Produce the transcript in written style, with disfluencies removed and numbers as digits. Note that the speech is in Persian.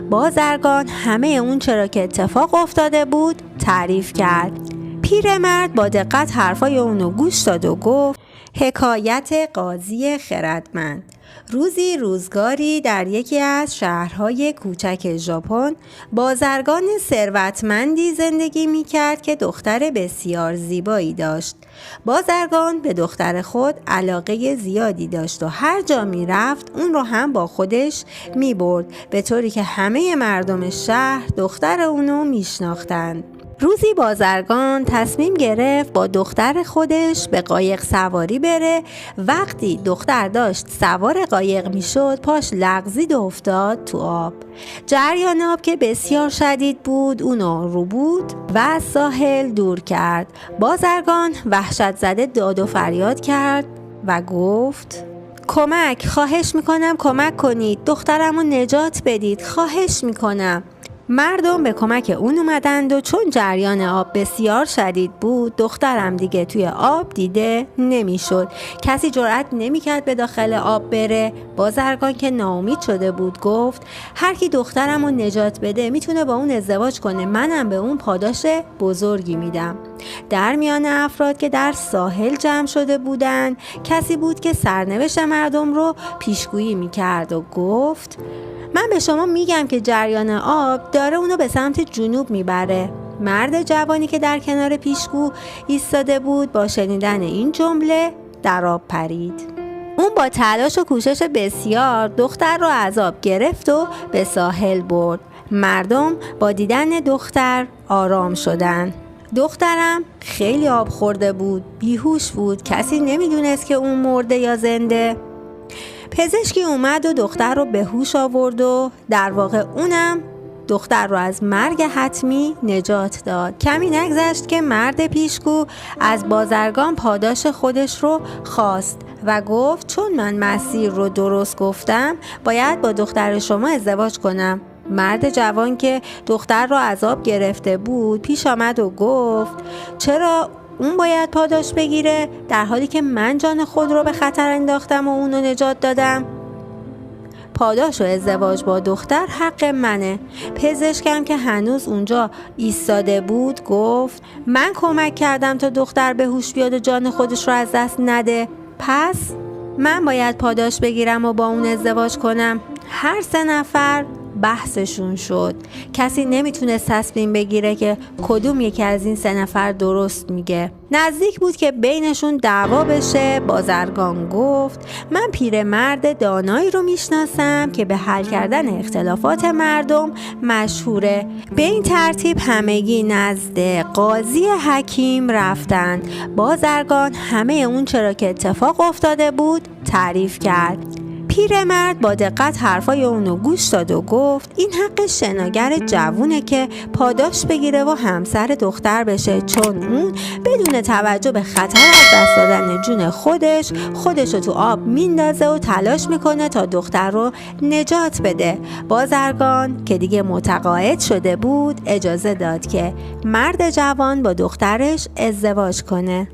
بازرگان همه اون چرا که اتفاق افتاده بود تعریف کرد. پیرمرد با دقت حرفای اونو گوش داد و گفت: حکایت قاضی خردمند. روزی روزگاری در یکی از شهرهای کوچک ژاپن بازرگان ثروتمندی زندگی می‌کرد که دختر بسیار زیبایی داشت. بازرگان به دختر خود علاقه زیادی داشت و هر جا می‌رفت اون رو هم با خودش می‌برد، به طوری که همه مردم شهر دختر اونو می‌شناختند. روزی بازرگان تصمیم گرفت با دختر خودش به قایق سواری بره. وقتی دختر داشت سوار قایق میشد پاش لغزید و افتاد تو آب. جریان آب که بسیار شدید بود اونو رو بود و از ساحل دور کرد. بازرگان وحشت زده داد و فریاد کرد و گفت: کمک، خواهش میکنم کمک کنید، دخترمو نجات بدید، خواهش میکنم. مردم به کمک اون اومدند و چون جریان آب بسیار شدید بود دخترم دیگه توی آب دیده نمیشد. کسی جرئت نمیکرد به داخل آب بره. بازرگان که ناامید شده بود گفت: هر کی دخترم رو نجات بده میتونه با اون ازدواج کنه، منم به اون پاداش بزرگی میدم. در میان افراد که در ساحل جمع شده بودند کسی بود که سرنوشت مردم رو پیشگویی میکرد و گفت: من به شما میگم که جریان آب داره اونو به سمت جنوب میبره. مرد جوانی که در کنار پیشگو ایستاده بود با شنیدن این جمله در آب پرید. اون با تلاش و کوشش بسیار دختر رو از آب گرفت و به ساحل برد. مردم با دیدن دختر آرام شدن. دخترم خیلی آب خورده بود، بیهوش بود، کسی نمیدونست که اون مرده یا زنده. پزشکی اومد و دختر رو به هوش آورد و در واقع اونم دختر رو از مرگ حتمی نجات داد. کمی نگذشت که مرد پیشگو از بازرگان پاداش خودش رو خواست و گفت: چون من مسیر رو درست گفتم باید با دختر شما ازدواج کنم. مرد جوان که دختر رو از آب گرفته بود پیش آمد و گفت: چرا اون باید پاداش بگیره در حالی که من جان خود رو به خطر انداختم و اونو نجات دادم؟ پاداش و ازدواج با دختر حق منه. پزشکم که هنوز اونجا ایستاده بود گفت: من کمک کردم تا دختر به هوش بیاد و جان خودش رو از دست نده، پس من باید پاداش بگیرم و با اون ازدواج کنم. هر 3 نفر بحثشون شد. کسی نمیتونست تصمیم بگیره که کدوم یکی از این 3 نفر درست میگه. نزدیک بود که بینشون دعوا بشه. بازرگان گفت: من پیرمرد دانایی رو میشناسم که به حل کردن اختلافات مردم مشهوره. به این ترتیب همگی نزد قاضی حکیم رفتن. بازرگان همه اون چرا که اتفاق افتاده بود تعریف کرد. پیرمرد با دقت حرفای اونو گوش داد و گفت: این حق شناگر جوونه که پاداش بگیره و همسر دختر بشه، چون اون بدون توجه به خطر از دست دادن جون خودش رو تو آب میندازه و تلاش میکنه تا دختر رو نجات بده. بازرگان که دیگه متقاعد شده بود اجازه داد که مرد جوان با دخترش ازدواج کنه.